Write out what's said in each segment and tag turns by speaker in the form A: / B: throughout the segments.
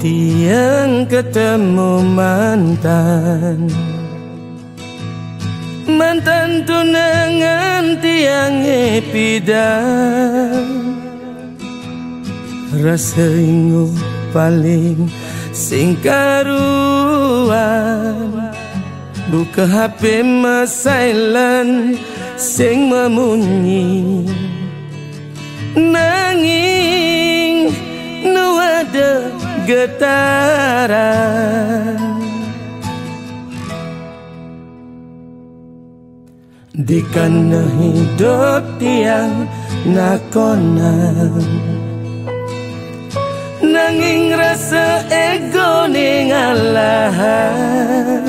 A: Tiang ketemu mantan, mantan tunangan tiang epidan. Rasa ingu paling singkaruan, buka HP silent sing memunyi. Nanging nu ada getaran di kana hidup tiang nakonan. Nanging rasa ego ning alahan.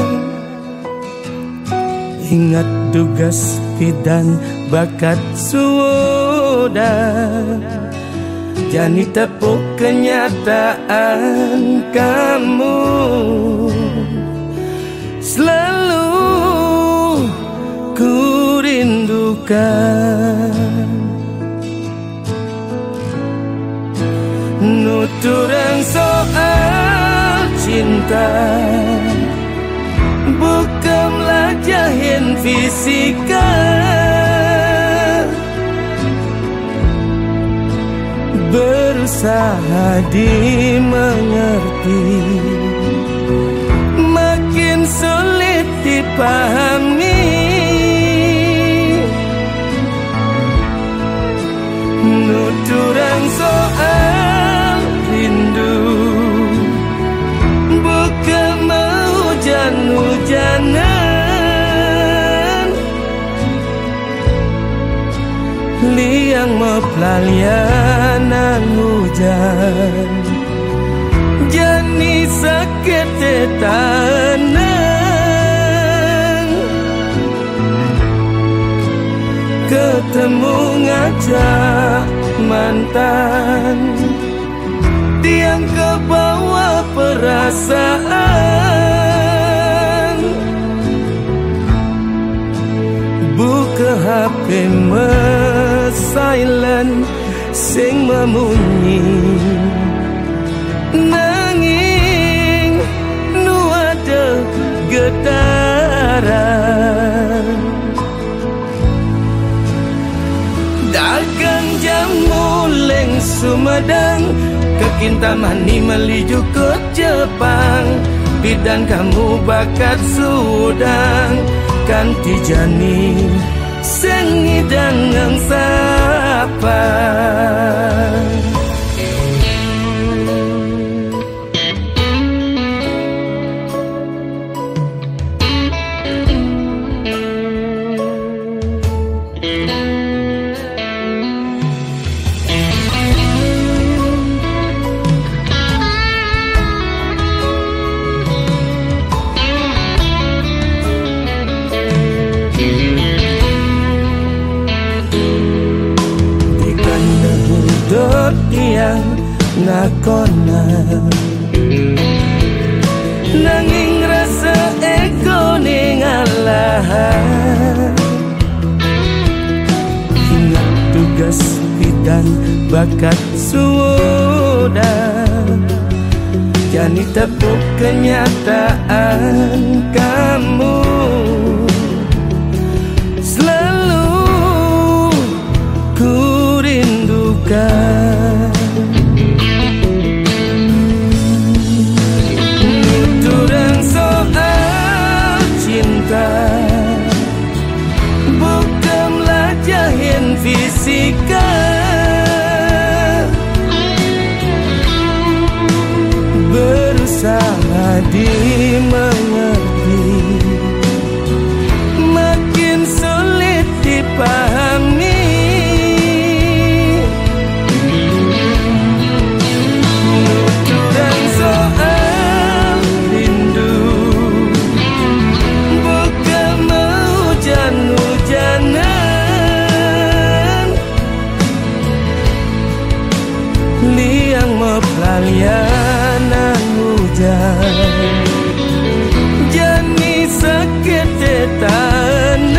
A: Ingat tugas pidan bakat sudah, jani tepuk kenyataan kamu selalu ku rindukan. Nuturan soal cinta bukanlah jahin fisika, berusaha dimengerti makin sulit dipahami. Nuturan soal rindu bukan mau hujan-hujanan, liang mepelalianan hujan, jani sakit tahanan. Ketemu ngajak mantan, tiang ke bawah perasaan. Buka HP silent sing memunyi. Nanging nu ada getaran. Dagang jamu leng Sumedang, kekintamani meliju ke Jepang. Bidan kamu bakat sudang, kanti jani sengidang ngang sapa. Tiang nakonan, nanging rasa ego ning alahan. Ingat tugas pidan bakat sudah, jani tepuk kenyataan kamu selalu ku rindukan. Nuturan soal cinta bukanlah jahin fisika, berusaha dimengerti makin sulit dipahami. Liang mepelalianan hujan, jani sakit tahanan.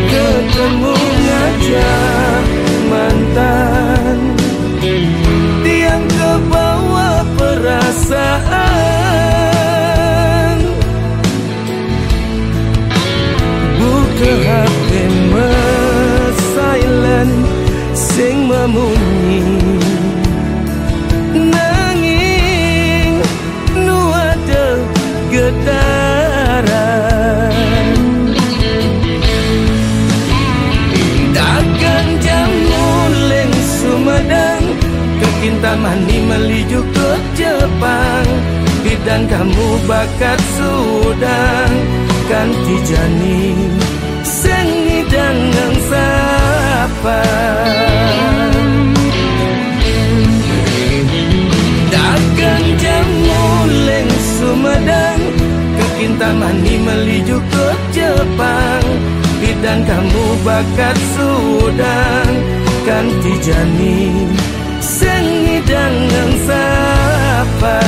A: Ketemu ngajak mantan, Kintamani meliju ke Jepang, bidan kamu bakat sudang, ganti jani sengi dengan sapa. Dagang jamu leng Sumedang, ke Kintamani meliju ke Jepang, bidan kamu bakat sudang, ganti jani sengi dengan sapa.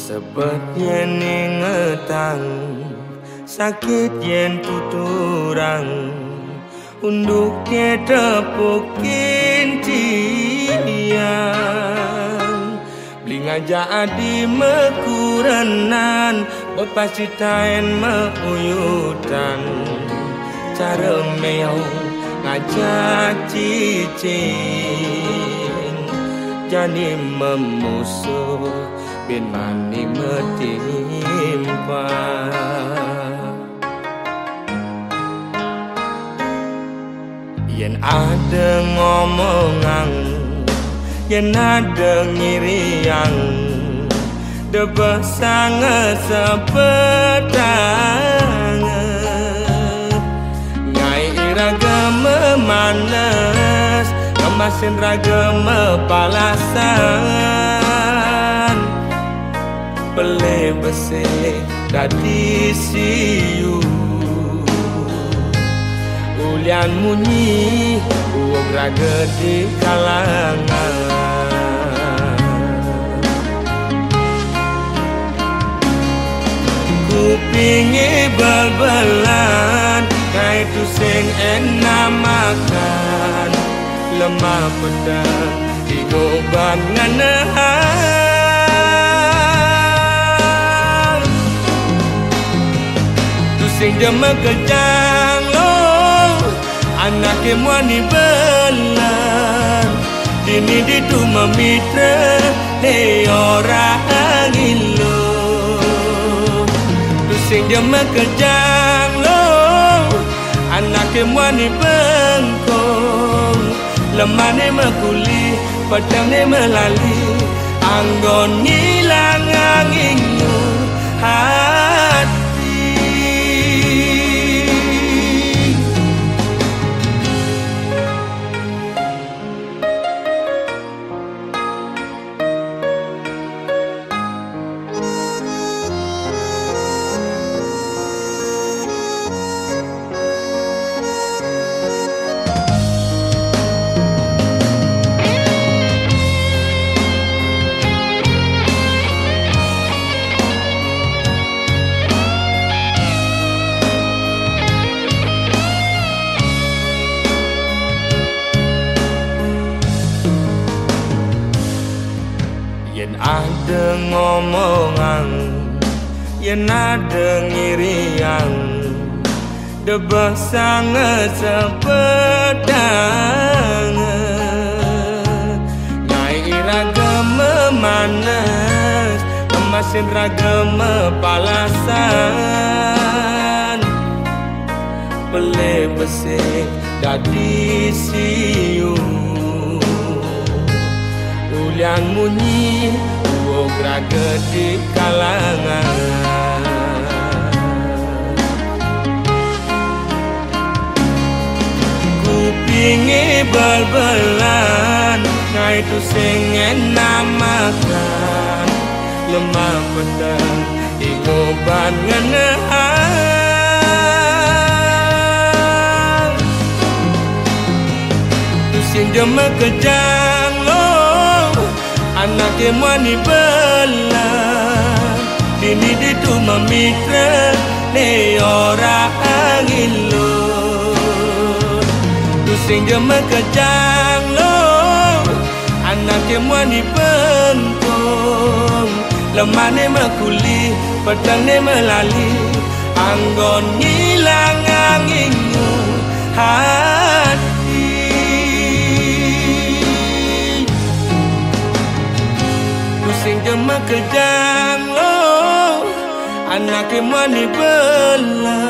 B: Sebab yen ingetang, sakit yen tuturang, unduk ye tepukin tiang. Beli ngajak adi mekurenan, buat pasti tain meuyutan. Cara meong ngajak cicing, jadi memusuh bin mani metimpa. Yen ada ngomongan, yen ada ngiriang, debah sangat sepedang. Ngai iraga memanas, kemasin raga mepalasan. Pele bese dadi siu, ulian munyi uang raga di kalangan. Kupingi bal-balan, kai tu sing enak makan, lemah pedang digoban nganahan. Sing jema kejang lo, anak kemwani belan, dini ditu memitra, hei orang ilo. Sing jema kejang lo, anak kemwani bengkong, lemah ne mekuli, pedang ne melali, anggon ngilang angingu hati. Ada ngomongan, yen ada ngiriang, debah sangat sepedang. Ngai raga memanas, kemasin raga mepalasan. Pele bese dadi siu, ulian munyi uog raga di kalangan. Kupingi bal-balan, ngai tu sing enak makan, lemah pedang digoban nganahan. Tu sing jema kejang lo, Anake mani bela Dini ditu memitra Ne ora angin lo Tusing dia mekejang lo Anake mani pentong Lemane mekuli Pedang ne melali Anggon ngilang anginmu hati Pusing jema kejang lo Anake mani bela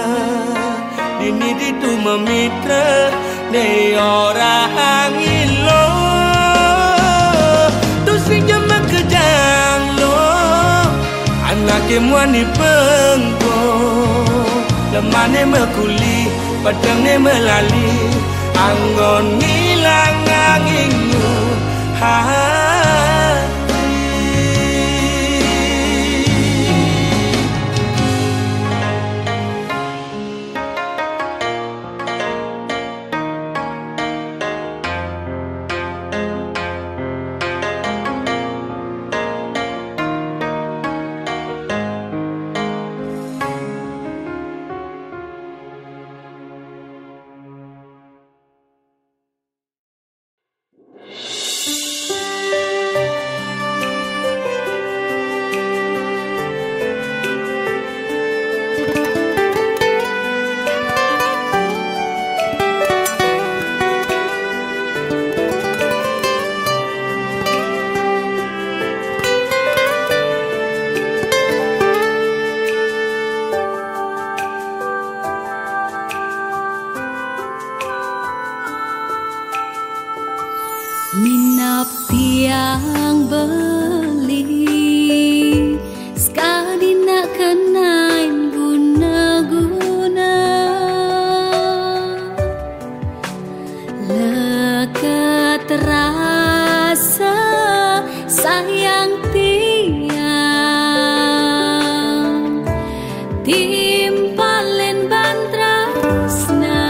B: Dini ditu memitra Ne ora angin lo Pusing jema kejang lo Anake mani pengkong Lemane mekuli Pedang ne melali Anggon ngilang anginmu hati
C: Minap tiang beli Sekali nak kenain guna-guna Lekat terasa sayang tiang Timpalen bantrasna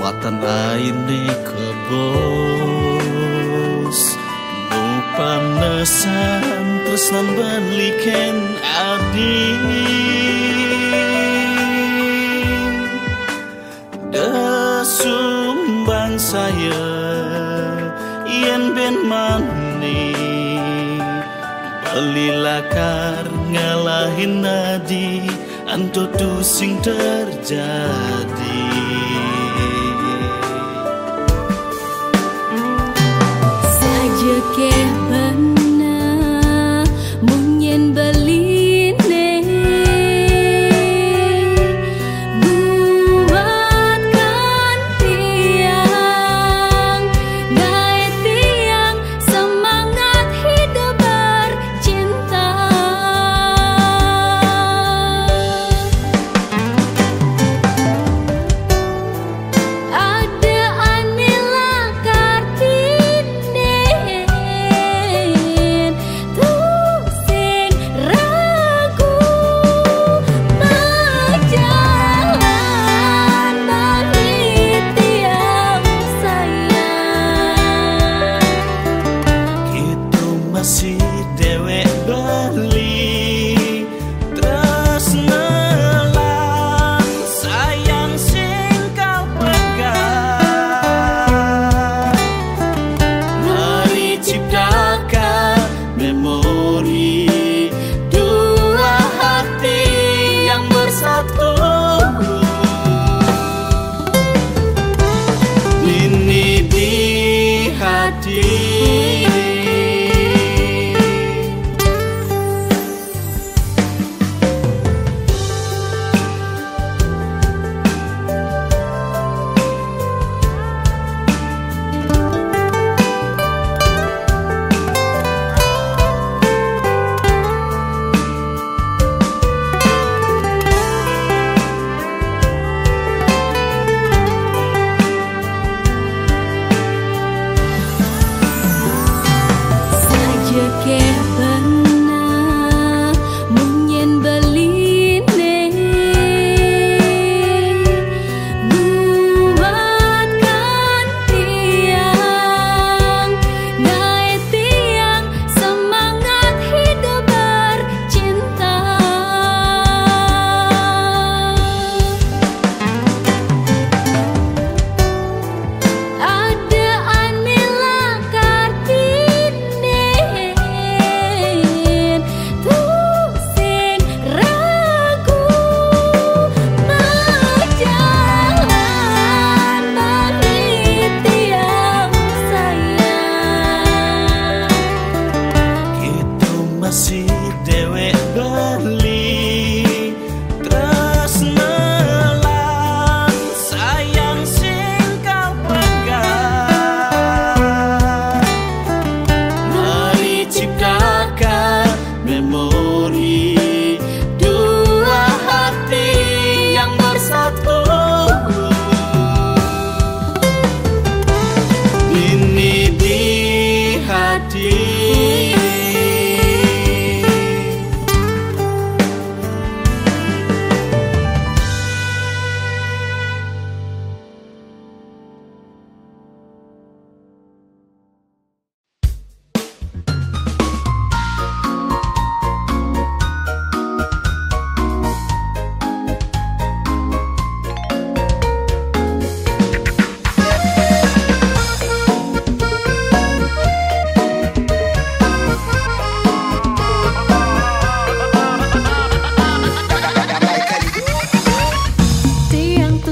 A: Matan aini kebos Lupa nesan Tresnan beliken adik Desumbang saya Yen ben mani Belilakar ngalahin nadi Anto tu sing terjadi
C: Jekeh benar munyen beline buatkan tiang gae tiang semangat hidup bercinta ada anilah kartini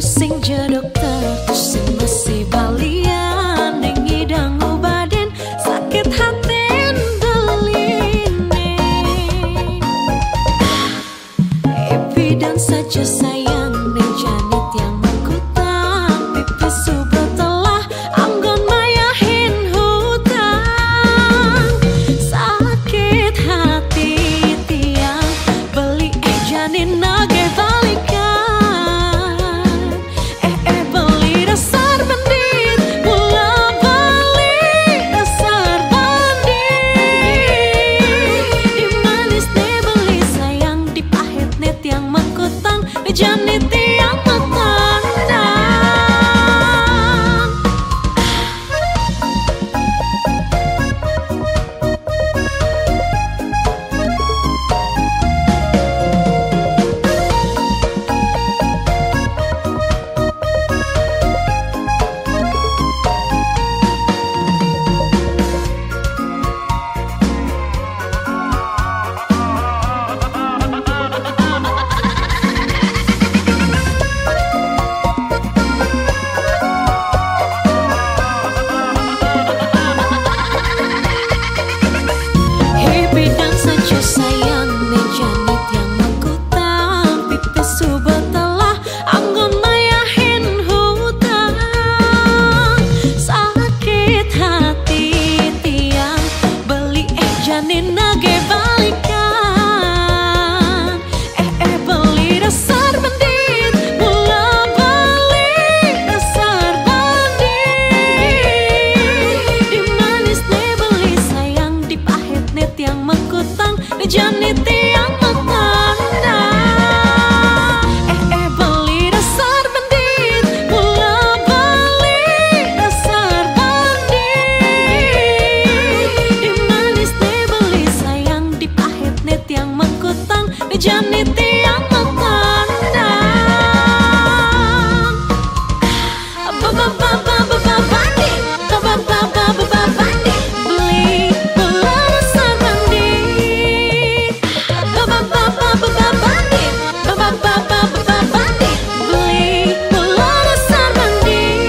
C: sing jedok terus sing masih balian ning ngidang obaden sakit haten beline evident saja sayang ning janit yang mengkutang pipis subro telah anggon mayahin hutang sakit hati tiang beli janin nage balikan beli dasar bandit mula balik dasar bandit di manis ne beli sayang di pahit net yang mengkutang di janit yang metandang sayang menjanit yang mengkutang pipis subah telah anggon mayahin hutang sakit hati tiang beli janin nage balikan beli dasar bandit mula balik dasar bandit di manis ne beli sayang di pahit net yang mengkutang janit yang metandang beli dasar bandit mula balik dasar bandit di manis ne beli sayang di pahit net yang mengkutang janit yang metandang bandit bandit beli mula dasar bandit bandit beli mula dasar bandit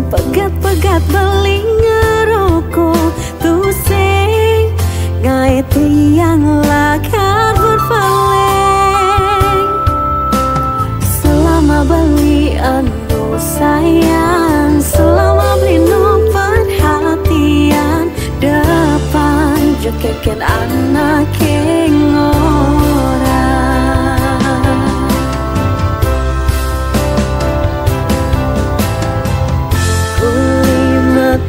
C: pegat-pegat beli ngerokok tu sing ngae tiang lakar berpaling selama beli anu sayang selama beli no perhatian depan jekeken anak orang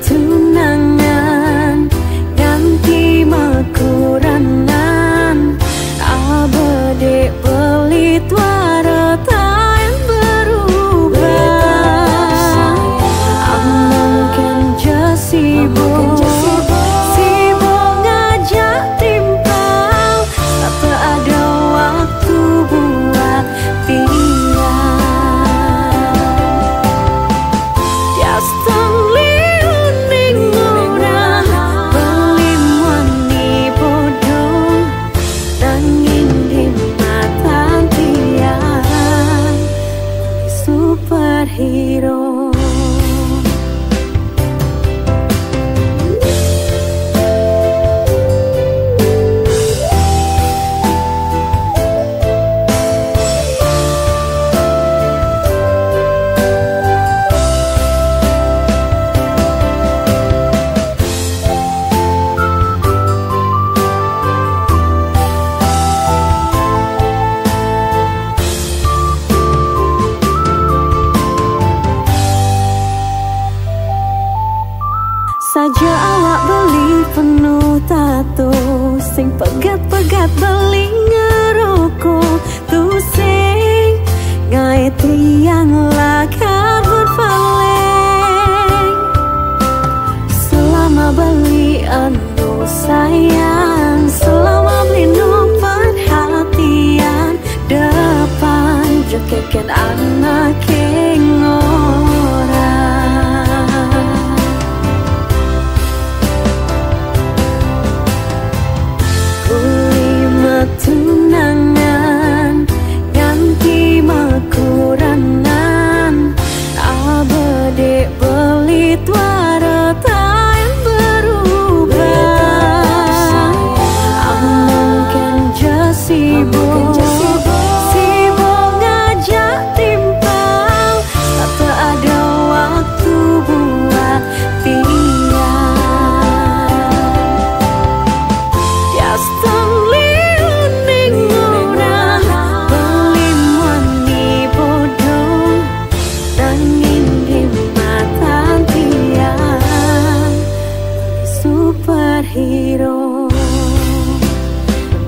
C: tunangan ganti makuranan abade beli tuarata yang berubah amangkan jasibo sibo ngajak timpa pegat-pegat beli ngerokok tusing ngai tiang lakar berpaling. Selama beli anu sayang, selama beli no perhatian, depan jekeken anak orang. Kulima tunangan ganti makuranan, abade beli tuara yang berubah. Mungkin sibuk ngajak timpang, tak ada waktu buat tias liun ning ora beli wani bodoh nangin di mata tiang superhero.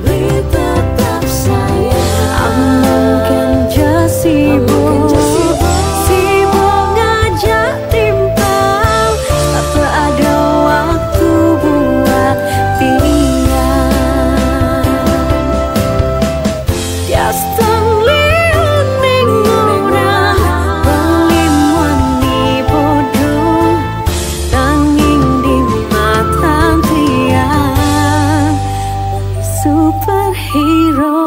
C: Tetap sayang, mungkin sibuk ngajak timpang, tak ada waktu buat tias liun ning ora beli wani bodoh nanging di mata tiang superhero.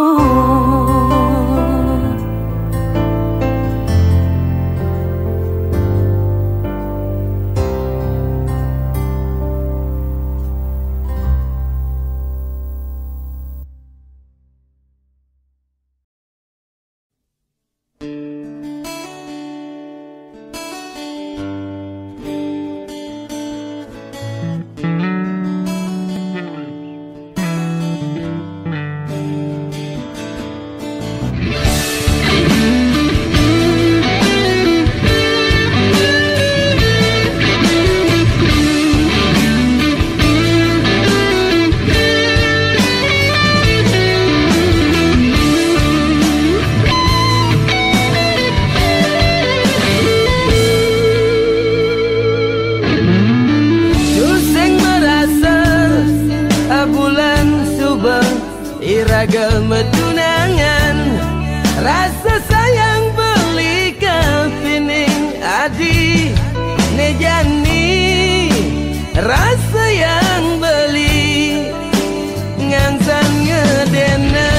B: Iragam tunangan, rasa sayang beli kepining adi nejani, rasa yang beli ngansan ngedena.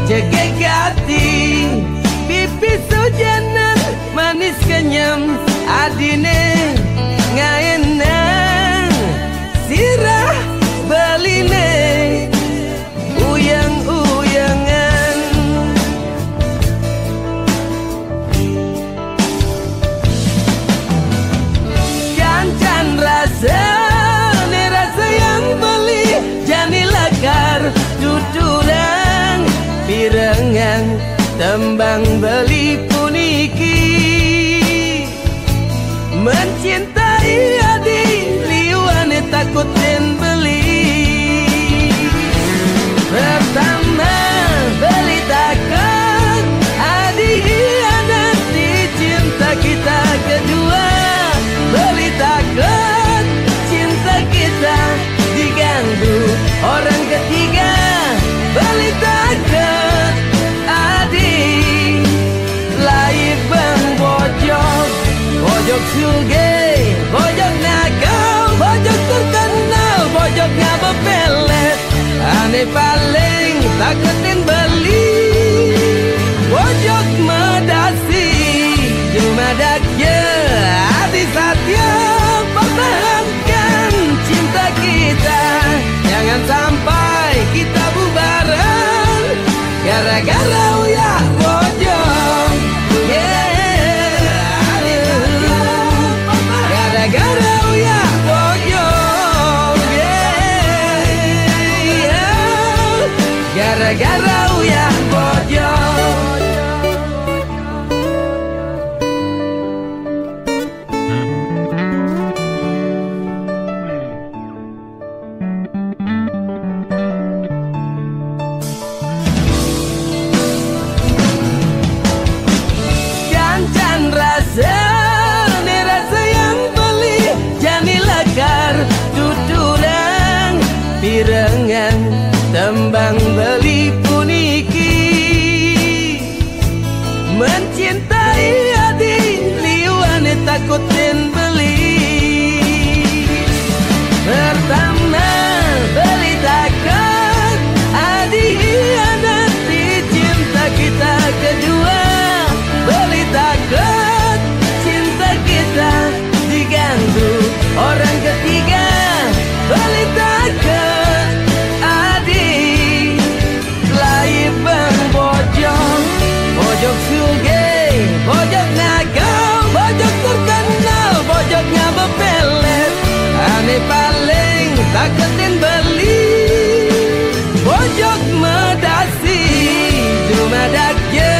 B: Cegek hati, pipis hujanan, manis kenyam, adine ngaenang, sirah beline, uyang-uyangan. Cancan rasa, ne rasa yang beli, jani lakar, tuturang. Pirengan tembang beli puniki, mencintai adi liwane takut dan beli. Pertama beli takut adi hianati cinta kita. Kedua beli takut cinta kita diganggu orang ketiga. Beli takut adi lain bang bojok, bojok sugih, bojok nakal, bojok terkenal, bojok ngapa pelet. Ane paling takutin beli bojok medasi, jumadaknya adi satya pertahankan cinta kita. Jangan sampai kita bubaran gara-gara ulah bojong. Gara-gara Mane paling taketin beli pojok medasi dumadak je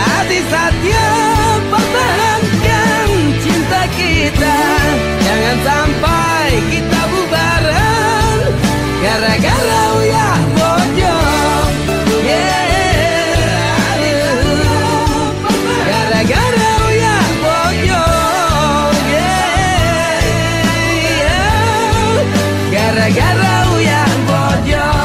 B: hati satya pertahankan cinta kita. Jangan sampai kita bubaran gara-gara uyah pojok. Gara-gara uyah pojok. Gara-gara uyah pojok.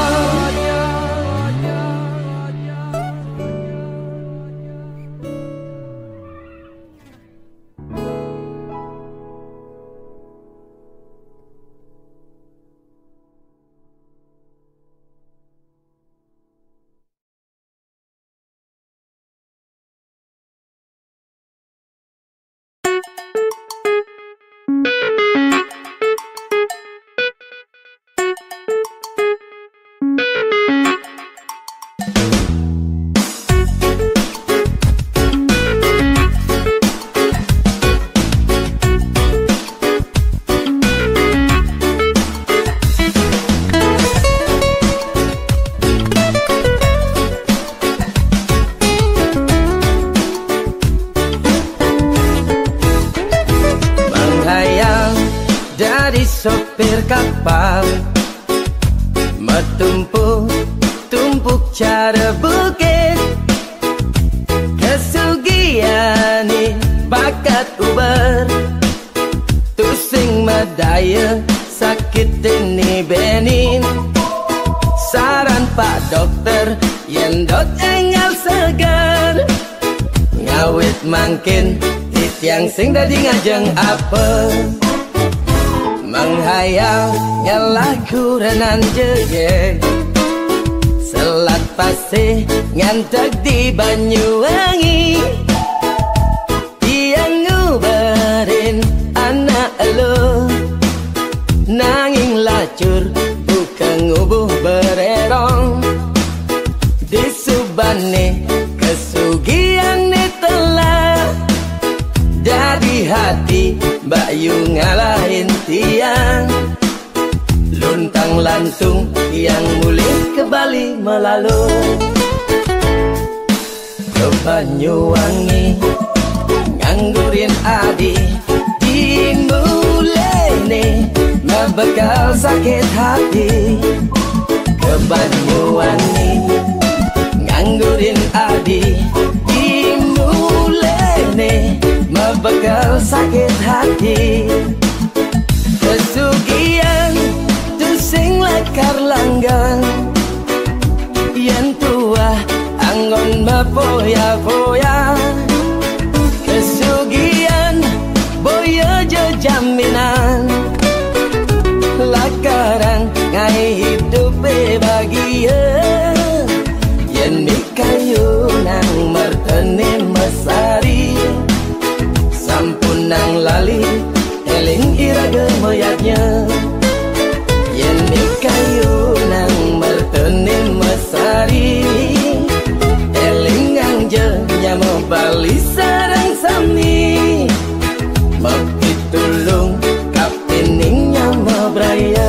B: Sopir kapal metumpuk cara bukit kesugian ni bakat uber tusing medaya sakit ini benin saran pak dokter yen dot enggal segar ngawit mangkin yang sing dadi ngajeng apa menghayal nyalah kurenan je selat pasir ngantek di Banyuwangi yang ngubarin anak elo nanging lacur bukan ngubuh bererong di Subane kesugian ni telah jadi hati Mbak Yu ngalahin tiang luntang lantung yang mulih ke Bali melalu ke Banyuwangi nganggurin adi dimulene ngebekal sakit hati ke Banyuwangi nganggurin adi dimulene bekal sakit hati kesugian tusing lakar langgang yang tua anggon mapoya-poya kesugian boya jaminan lakaran ngai hidup bahagia yang nikayu nang mertene mesari sampun nang lali eling iraga moyatnya yen nikayu nang mertene mesari eling angje nyamo Bali sarang sami mapitulung kapining nyamo braya.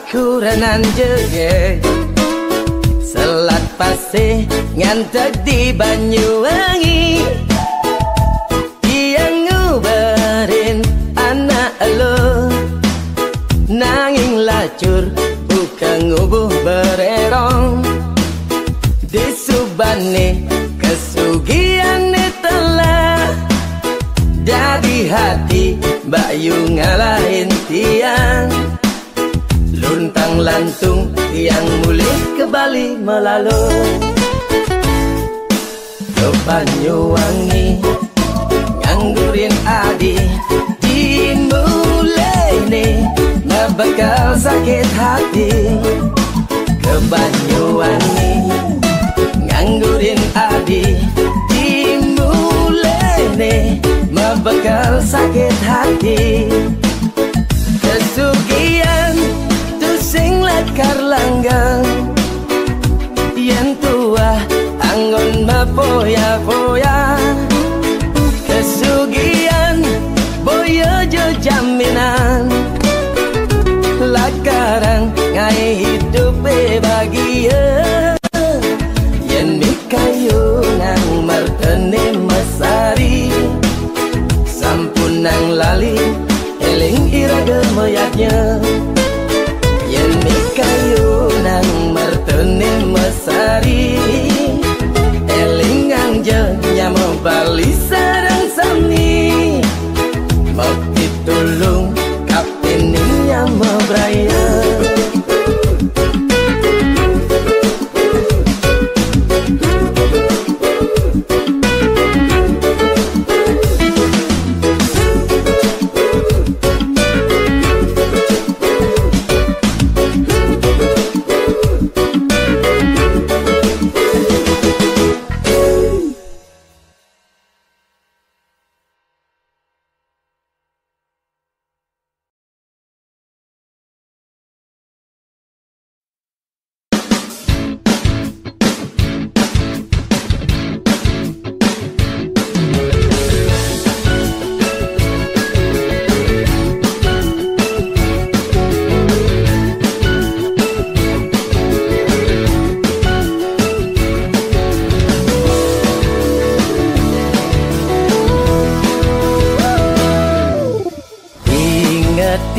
B: Kurenan je selat pasir ngantek di Banyuwangi yang ngubarin anak elo nanging lacur bukan ngubuh bererong di Subane kesugian telah jadi hati Mbak Yu ngalahin tiang luntang lantung yang mulih ke Bali melalu ke Banyuwangi nganggurin adi dimulai nih nggak bakal sakit hati. Ke Banyuwangi nganggurin adi dimulai nih nggak bakal sakit hati. Kesugihan tu sing lakar langgang yen tua anggon mapoya-poya. Kesugihan boyo jo jaminan lakaran ngai hidup bahagia. Yen mikayu nang martene mesari sampun nang lali eling iraga moyatnya. Yen mikayu nang martene mesari eling angje nyamo bali sarang sami mau ditulung kapten nyamo braya.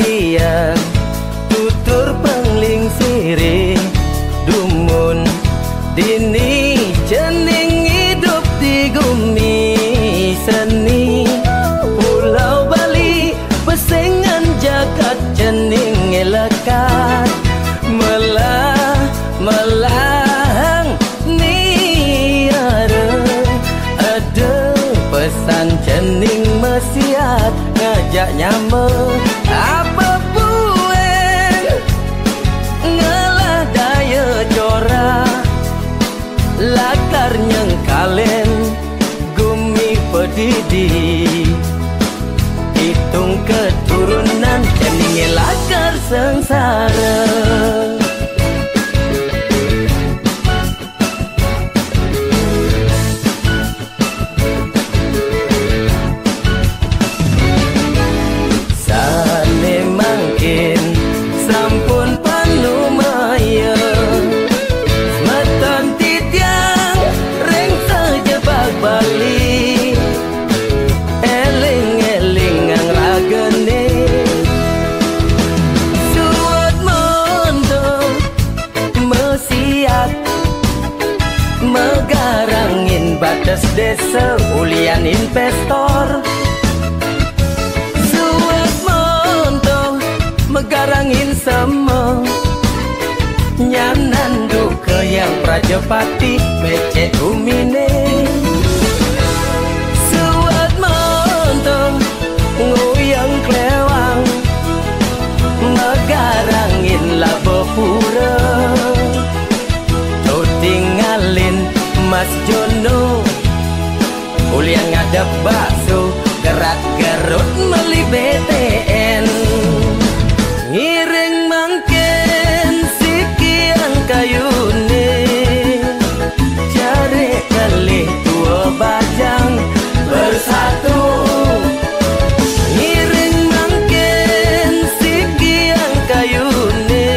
B: Tiang tutur pengling siri dumun dini jening hidup di gumi seni Pulau Bali pesengan jagat jening elekat melang ni ada pesan jening mesiat ngajak nyama. Apa bueng ngalah daya jora lakar nyengkalen gumi pedidi hitung keturunan jening lakar sengsara. Megarangin batas desa ulian investor suat monto megarangin semua nyanandu ke yang Prajapati becek umine suat monto nguyang klewang megarangin labo pura tinggalin Mas Jono ulian ngadep bakso gerak gerut meli BTN ngiring mangken sikian kayune cari kali tua bajang bersatu ngiring mangken sikian kayune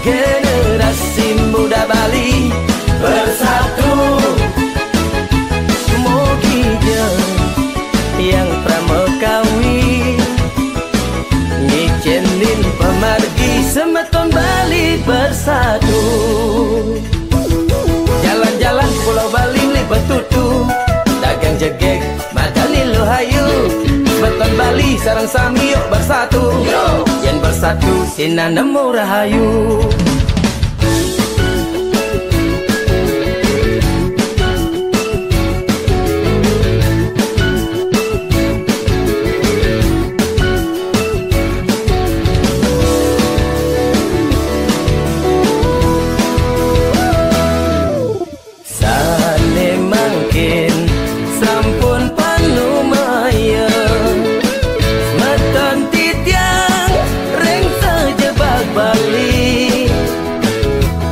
B: generasi muda Bali bersatu Mogija yang pramekawi ngicenin pemargi semeton Bali bersatu jalan-jalan Pulau Bali li betutu dagang jegek madani luhayu semeton Bali sarang sami yuk bersatu yang bersatu sinan nemu rahayu. sampun penuh maya meton titiang ring sejebak Bali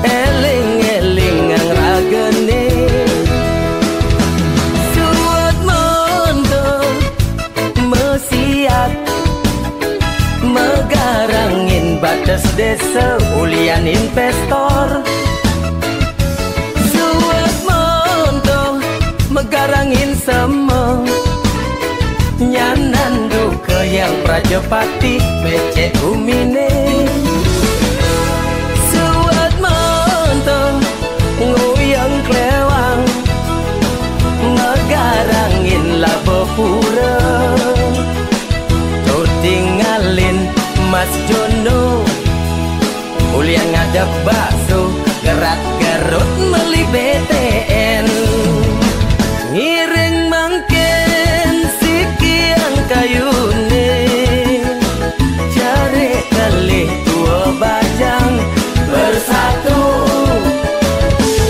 B: eling-eling ang ragane suat mondo mesiat megarangin batas desa ulian investor suat mondo megarangin semua nyanan duka yang Prajapati becek umine suat montong nguyang klewang megarangin labo pura tuh tinggalin Mas Jono uliang ngadep bakso gerak garut meli BTN ngiring mangken sikian kayune cari kali tua bajang bersatu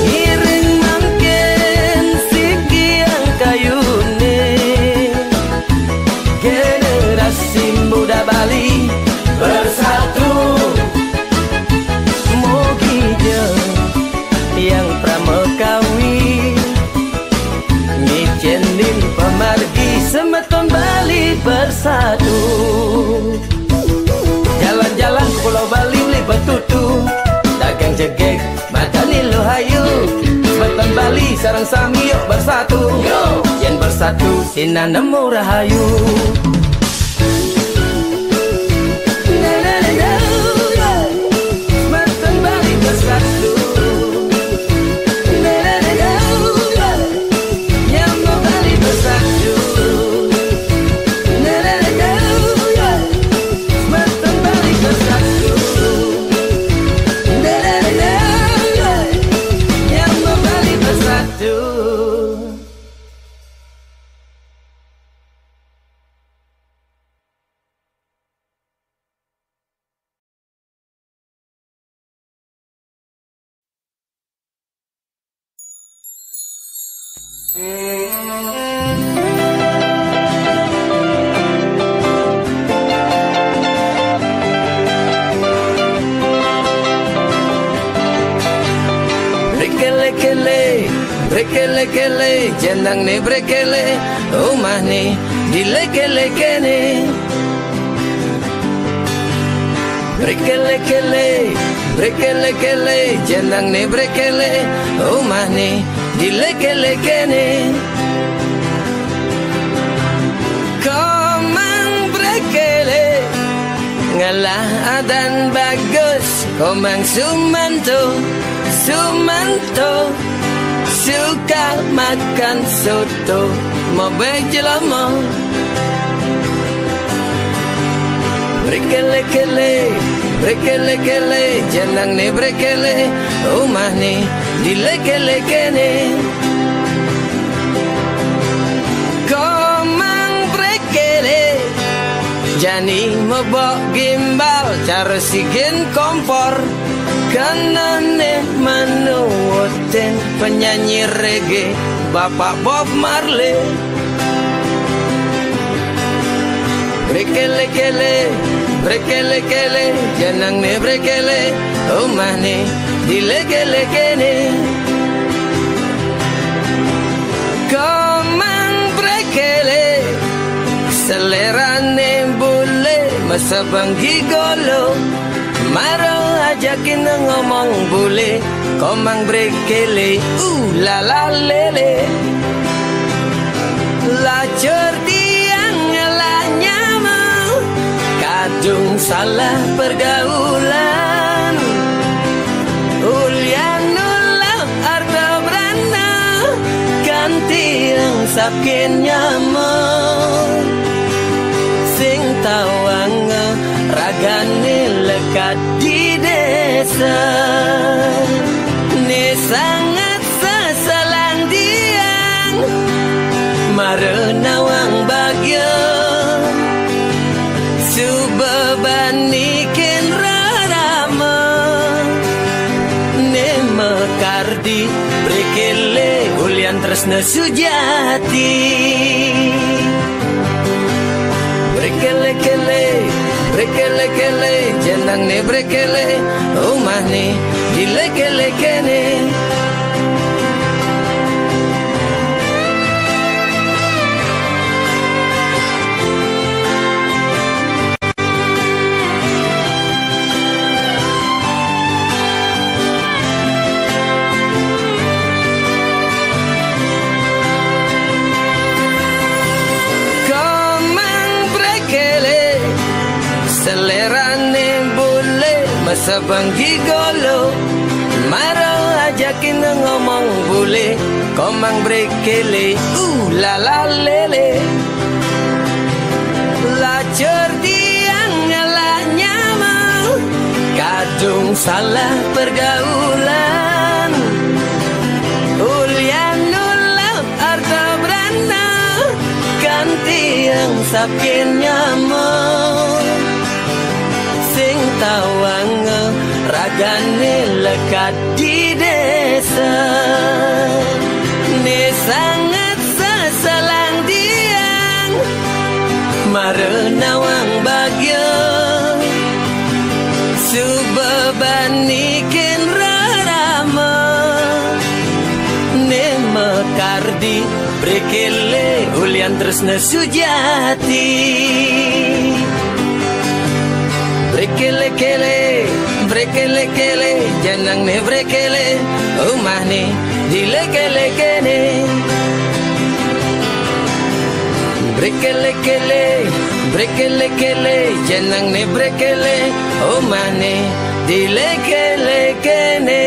B: ngiring mangken sikian kayune generasi muda Bali bersatu mogi je yang pramekawi nyicenin pemargi semeton Bali bersatu jalan-jalan ke Pulau Bali li betutu dagang jegek madani lo hayu semeton Bali sareng sami yuk bersatu yen bersatu sinan nemu rahayu semeton Bali bersatu Brekele jenang ne brekele omah ne dileke-leke ne brekele jenang ne brekele omah ne dileke-leke ne komang brekele ngalah adan bagus komang Sumanto suka makan soto mau bejelama brekele jenang ne brekele omah ne dileke-leke ne komang brekele jani mebok gimbal cara sigen kompor kanane manuoten penyanyi reggae Bapak Bob Marley brekele jenang ne brekele omah ne dileke-leke ne komang brekele selera ne bule masa banggi golo maro ajakin ngomong bule komang brekele la la lele lacur tiang ngelanya mau kadung salah pergaulan ulian nulah arta berana ganti yang sakin nyamuk sing tawang ragane lekat di desa ni sangat seselang diang marenawang bagyo subebanikin rarama ne mekardi brekele ulian tresna sujati. Brekele-kele, brekele-kele, jenang ne brekele, omah ne dileke-lekene. Sabang gigolo maro ajakin ngomong bule komang brekele la la lele lacur diang ngelaknya mau kadung salah pergaulan ulian nulau arta berana ganti yang sakin nyamuk sing tawang ragane lekat di desa ne sangat seselang diang marenawang bagyo subebanikin rarama ne mekardi brekele ulian tresna sujati. Brekele-kele, brekele-kele, janang ne brekele, omah ne dileke-lekene. Brekele-kele, brekele-kele, janang ne brekele, omah ne dileke-lekene.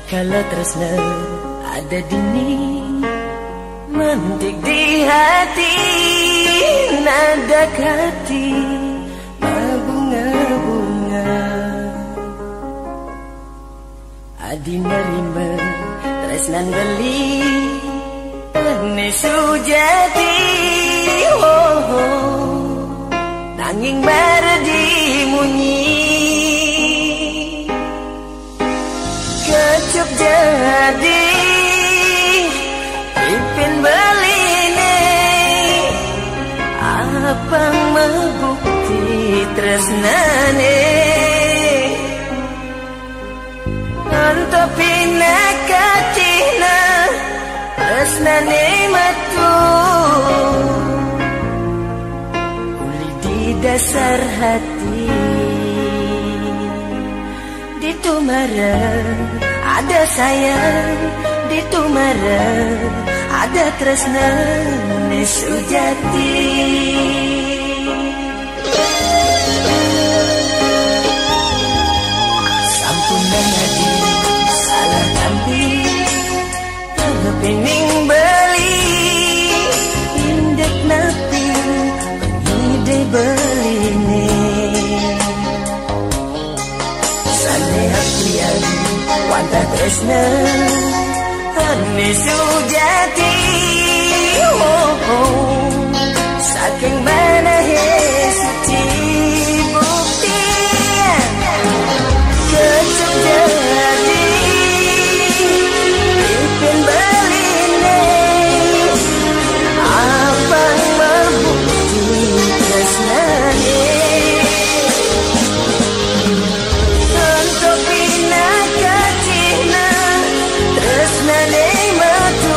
D: Kalau tresna ada dini mentik di hati nada hati bunga-bunga adi nerima tresnan beli ne sujati nanging berdi munyi kecup jadi ipin beline apang membukti tresnane antopina kacina tresnane matu uli di dasar hati di tumara ada sayang di tumara ada tresna ne sujati. Sampun nadi salah tampi kepining beli indek napi pengide beline sane apian wanta tresna ane sujati saking mana suci bukti kecup jadi ipin beline abang membukti tresnane untuk bina kacina tresnane mati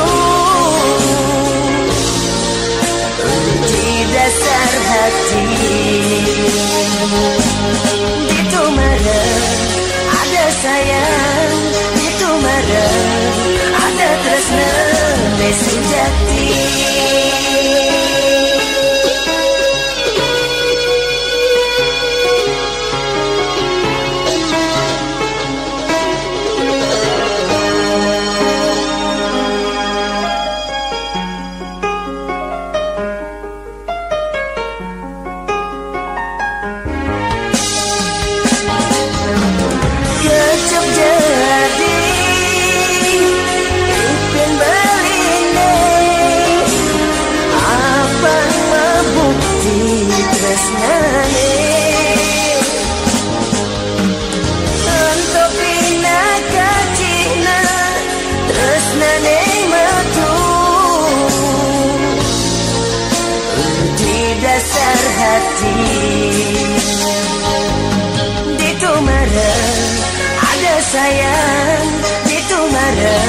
D: dasar hati. Di Tumara ada sayang, di Tumara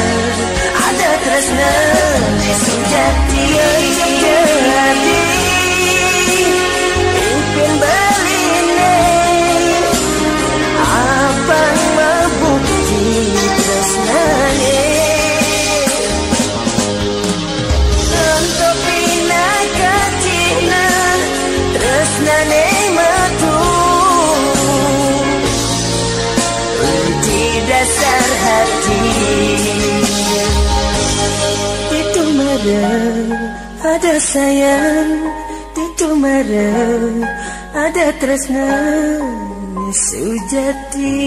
D: ada tresna sejati. Impin beline abang membukti tresnane. Untuk pina katina tresnane metu di dasar hati. Di Tumara ada sayang, di Tumara ada tresna sejati.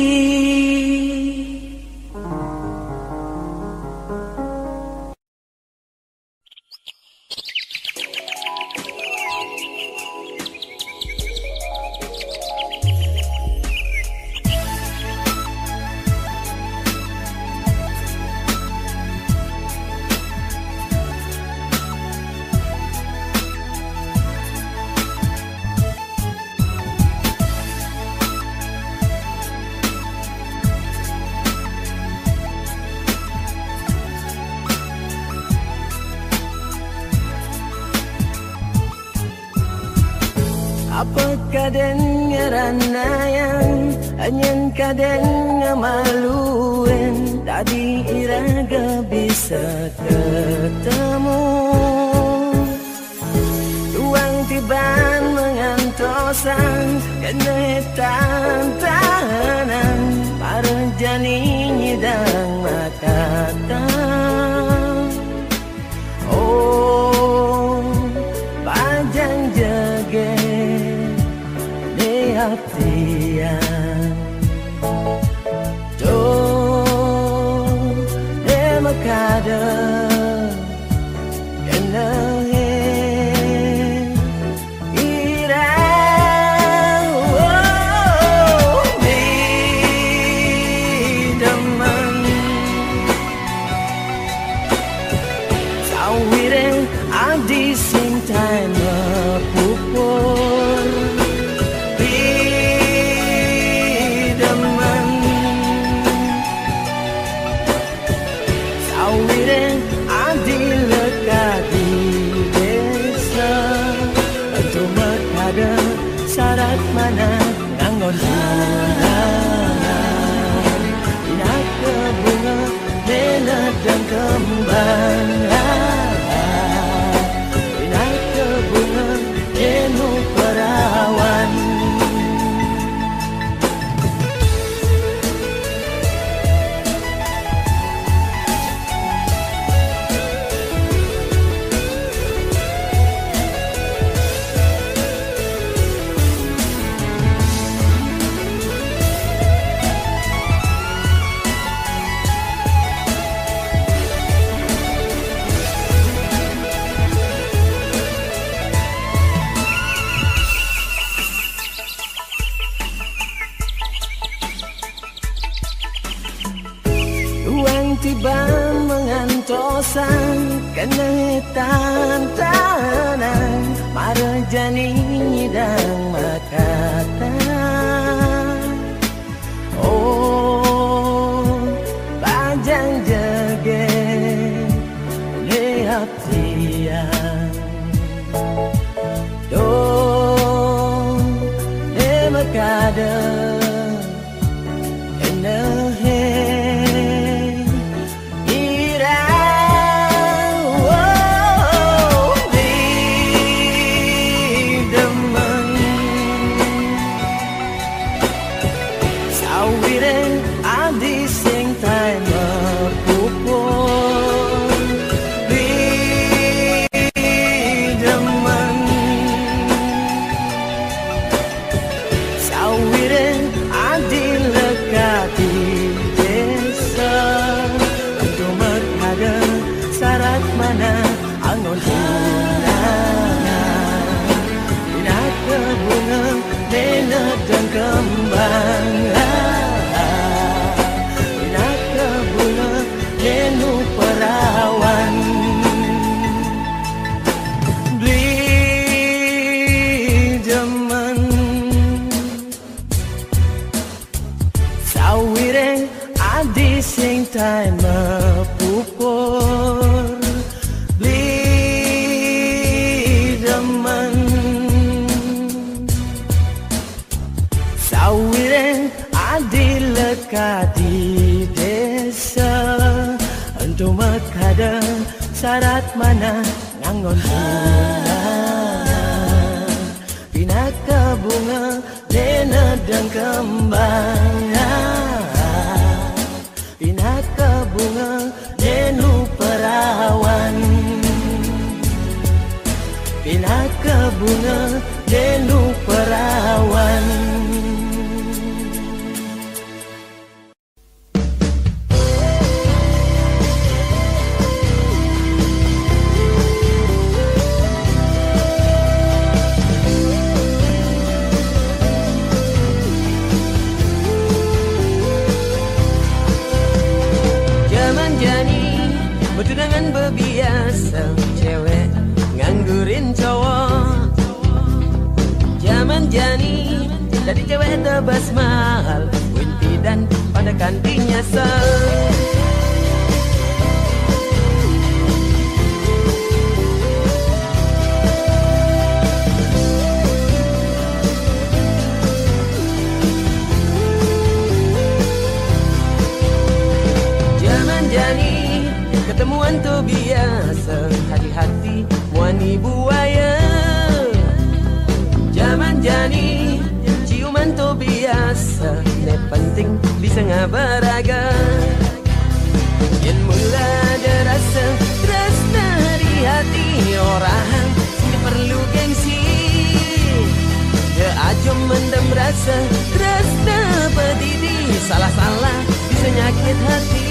D: Apakah dengeran yang hanya kaden ngamaluen tadi iraga bisa ketemu tuang tiban mengantosan kena tantanan para jani nyidang makatan. Oh panjang jage hatian Tuh demakada kena irau di deman sawireng adi sintai mepupur syarat mana nganggon tunangan inak ke bunga menat dan kembang inak ke bunga jenuh perawan. Tiba mengantosan kena tantanan mara jani nyidang makatan. Oh panjang jage lihat tiang do emakada Wireng syarat mana nganggon bunga pina ke bunga dena dan kembang pina ke bunga denu perawan pina ke bunga denu perawan.
B: Bertunangan berbiasa, cewek nganggurin cowok. Zaman jani, jadi cewek tebas mahal, winti dan pada kantin nyasar. Zaman jani ketemuan tuh biasa, hati-hati wani buaya. Zaman jani ciuman tuh biasa, ne penting bisa ngabaraga. Yen mula ada rasa tresna di hati orang, sini perlu gengsi. Ya aja mendem rasa tresna pedidi, salah-salah bisa nyakit hati.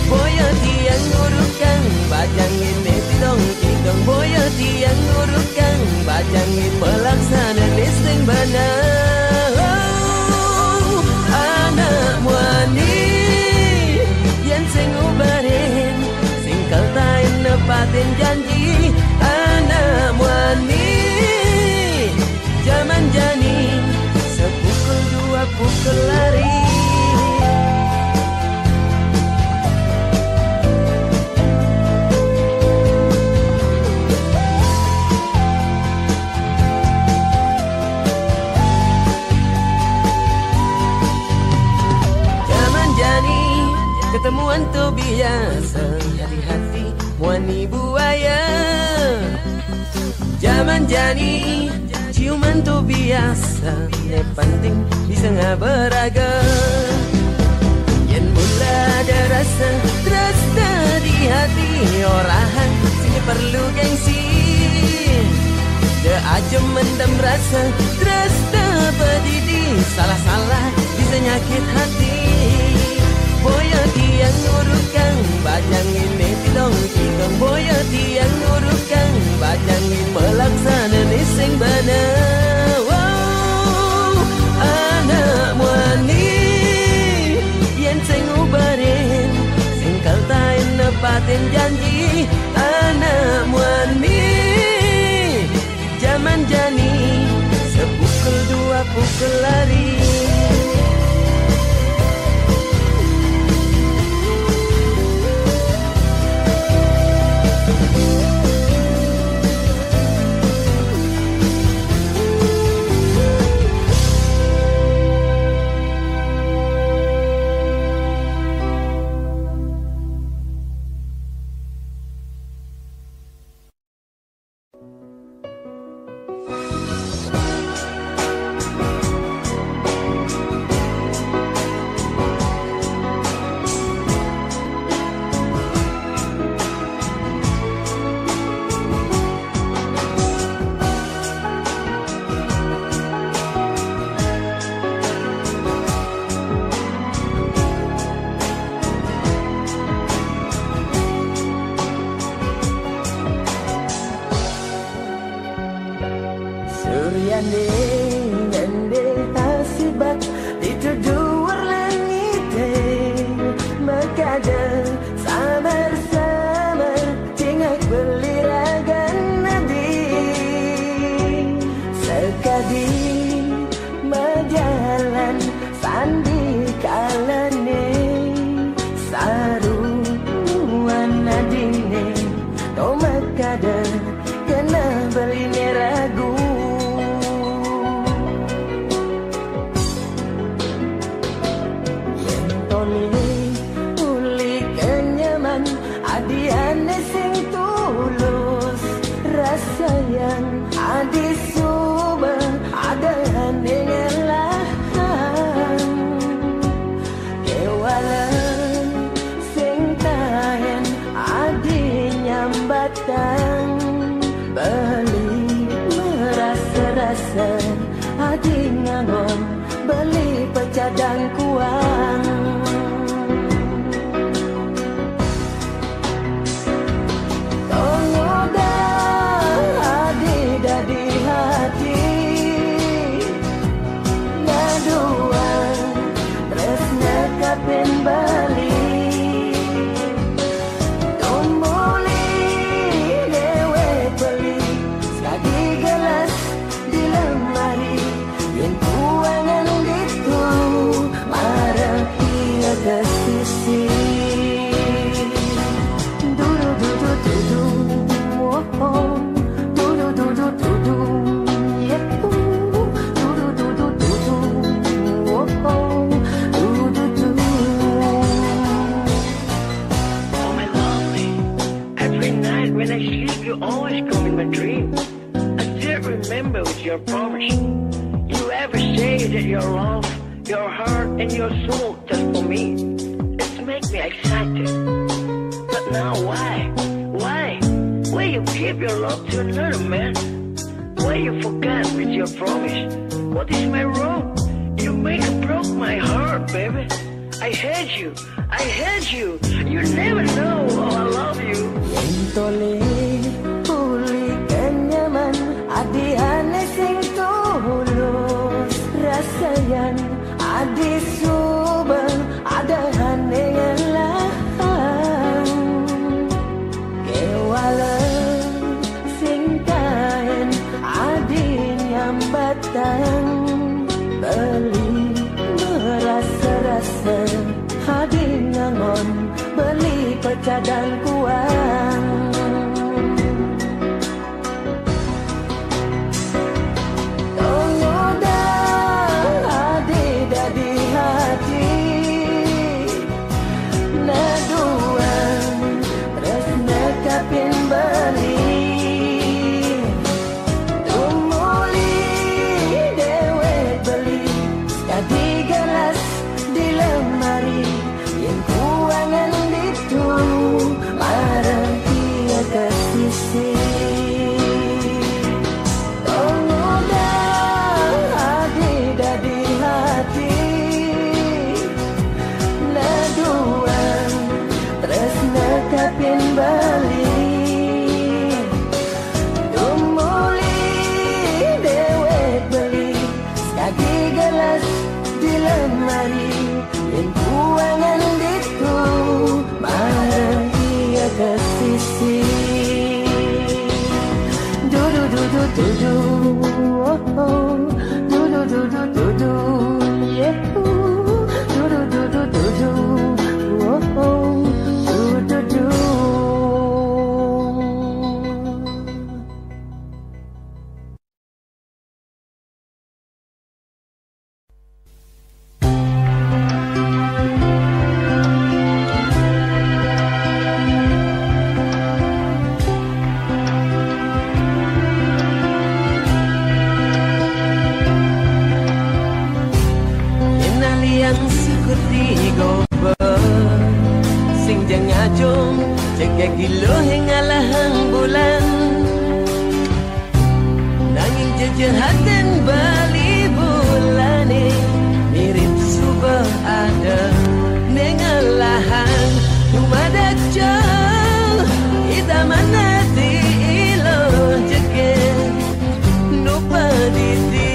B: Boya tiang ngurukan bajangin tidong tidong, boya tiang ngurukan bajangin pelaksana nesting bana. Oh, anak wani yang sing ubarin sing kaltain nepatin janji. Anak wani zaman jani sepukul dua pukul lari. Ketemuan tuh biasa, hati-hati wani buaya. Zaman jani ciuman tuh biasa, ne penting bisa ngabaraga. Yen mula ada rasa terasa di hati orang, sini perlu gengsi. Da aja mendem rasa terasa pedidi, salah-salah bisa nyakit hati. Boya tiang ngurukan bajangin tidong tidong, boya tiang ngurukan bajangin pelaksana nesing bana. Wow, anak wani yen sing ubarin sing kaltain nepatin janji. Anak wani zaman jani sepukul dua pukul lari.
D: Kena beli ragu datang beli merasa-rasa adi ngangon beli pecadang kuang tongoda adi dadi hati ngaduan tresna kapin bali ke sisi dudu dudu dudu oh oh dudu dudu dudu yeah dudu dudu dudu oh oh dudu dudu.
E: Oh my lovely, every night when I sleep you always come in my dream. I still remember with your promise. You ever say that your love, your heart and your soul just for me. It makes me excited. But now why? Why? Why you give your love to another man? Why you forgot with your promise? What is my wrong? You make it broke my heart, baby. I hate you. I hate you. You never know how I love you.
D: Tole pulihkan nyaman adi ane sing tulus rasayan adi subang ada hanengan lahan kewalan sing kain adi nyambatan beli merasa-rasa adi ngangon beli pecadang kuang tongoda adi dadi hati naduan tresna kapin bali tumuli dewek beli sekadi gelas di lemari yang kuangan itu marah dia ke sisi tongoda adi dadi hati naduan tresna kapin bali tumuli dewek beli sekadi gelas di lemari yang kuangan itu marah dia ke sisi dudu dudu dudu oh oh dudu dudu dudu yeah dudu dudu dudu oh oh dudu dudu. Yang sikuti gober sing jengajong jaga gilo hingga lahang bulan nanging jejehaten bali bulane mirip subah ada nengalahan tumadak jauh ita manati ilo jeket nupa diti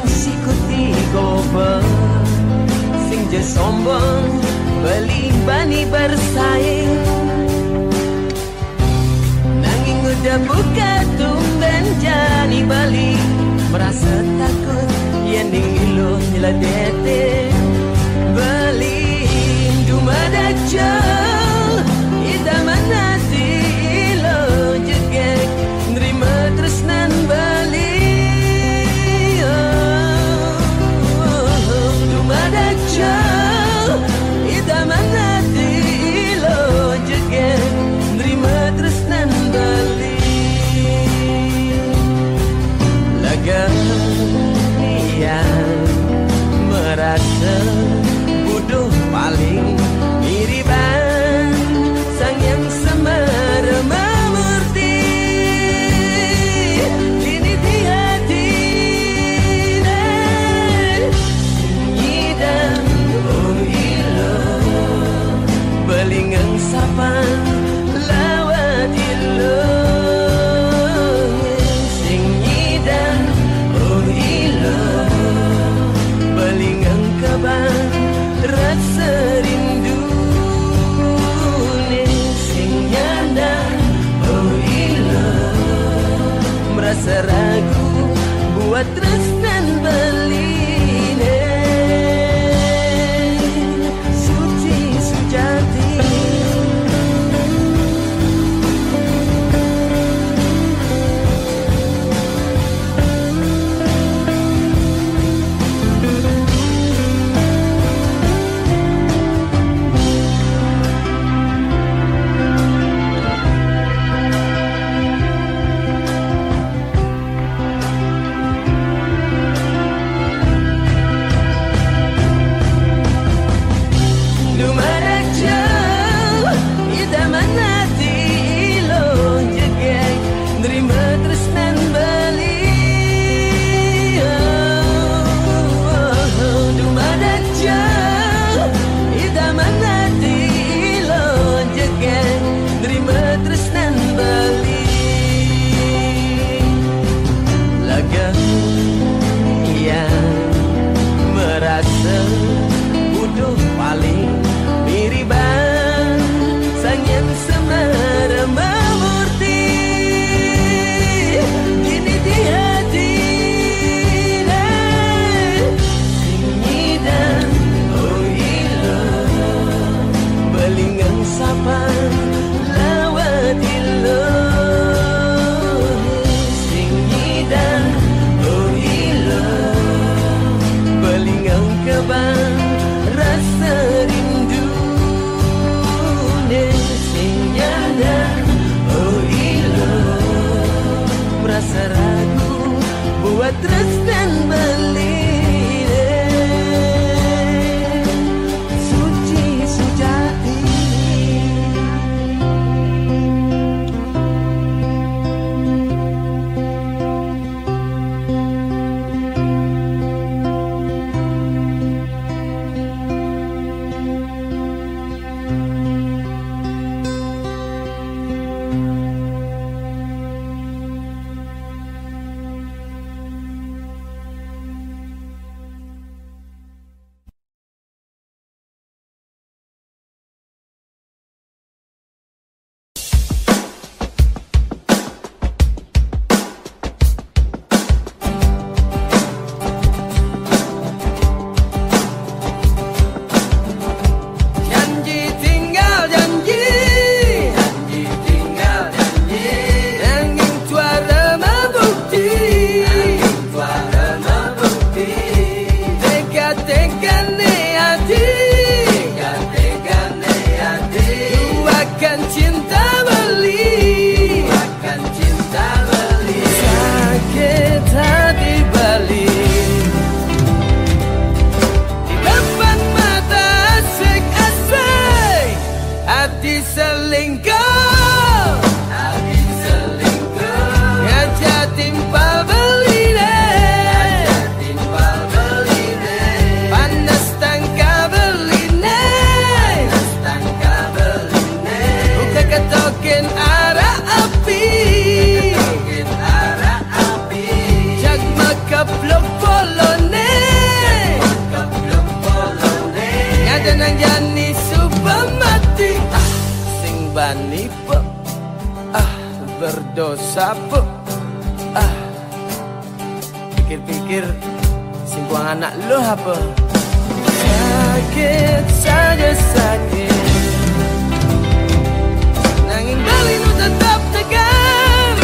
D: sikuti gober sing je sombong beli bani bersaing nanging udah buka tumben jani bali merasa takut yang dingilo nyela dete beli dumada jauh ita manati ilo jegek nerima tresnan bali ida manati ilo jegen nerima tresnan bali buat tresnan beline suci sujati.
B: Berdosa po. Pikir-pikir singkuang anak lo apa? Sakit saja sakit, nanging bali nu tetap tegar.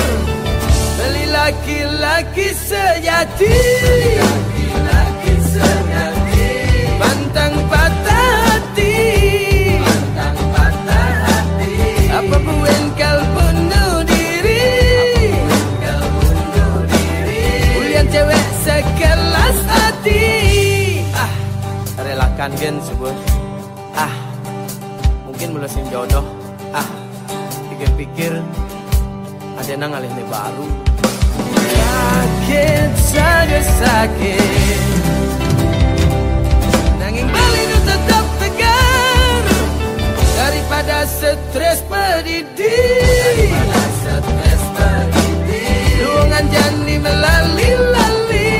B: Beli laki-laki sejati, laki-laki sejati, pantang patah hati, pantang patah hati. Apa buen kal bunuh diri, kal bunuh diri. Ulian cewek sekelas hati. Relakan gen sebut. Mungkin melesin jodoh. Pikir-pikir ada nang alih ne baru. Sakit saja sakit, nanging bali nu tetap tegar. Daripada stres pedidih, daripada stres pedidih. Luangan jani melali-lali,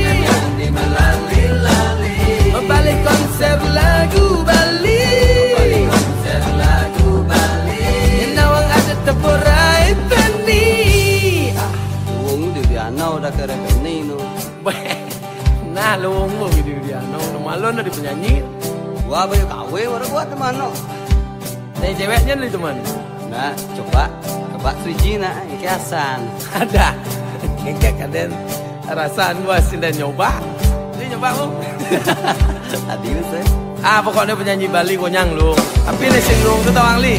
B: jani melali-lali. Membalik konser lagu Bali, membalik konser lagu Bali. Yenawang ada tepurai peni.
F: Wong di anau dah kere peni nu.
B: di penyanyi.
F: Gua bayu kawe baru gua teman no.
B: Dari ceweknya nih teman.
F: Nah, coba Suji nak kiasan.
B: Ada. Ngekek kan rasaan gua sih dan nyoba. Ini nyoba lu.
F: Tadi lu sih.
B: Pokoknya penyanyi Bali konyang lu. Tapi nih sing lu tuh tawang li.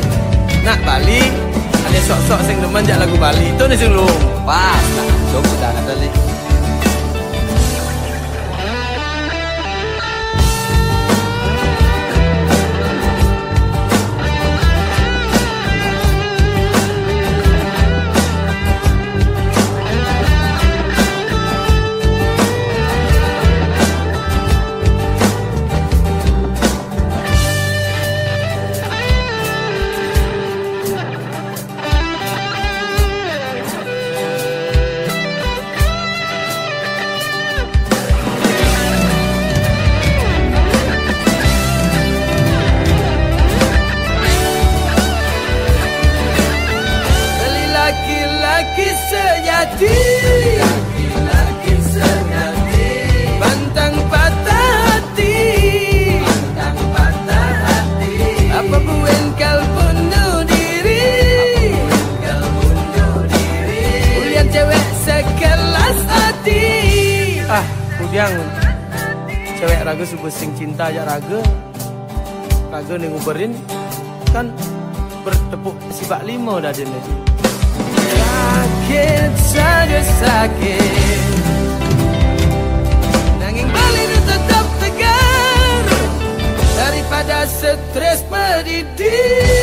B: Nak Bali ada sok-sok sing demen jak lagu Bali. Itu nih sing lu.
F: Pas, nah, coba udah ada li.
B: Laki-laki sejati, laki-laki sejati, pantang patah hati, pantang patah hati. Apa buen kau bunuh diri, Ulian cewek sekelas hati. Kudiang cewek raga subuh sing cinta aja raga nih nguberin kan bertepuk sibak lima dah dia nih. Sakit saja sakit, nanging Bali itu tetap tegar daripada stres pedih.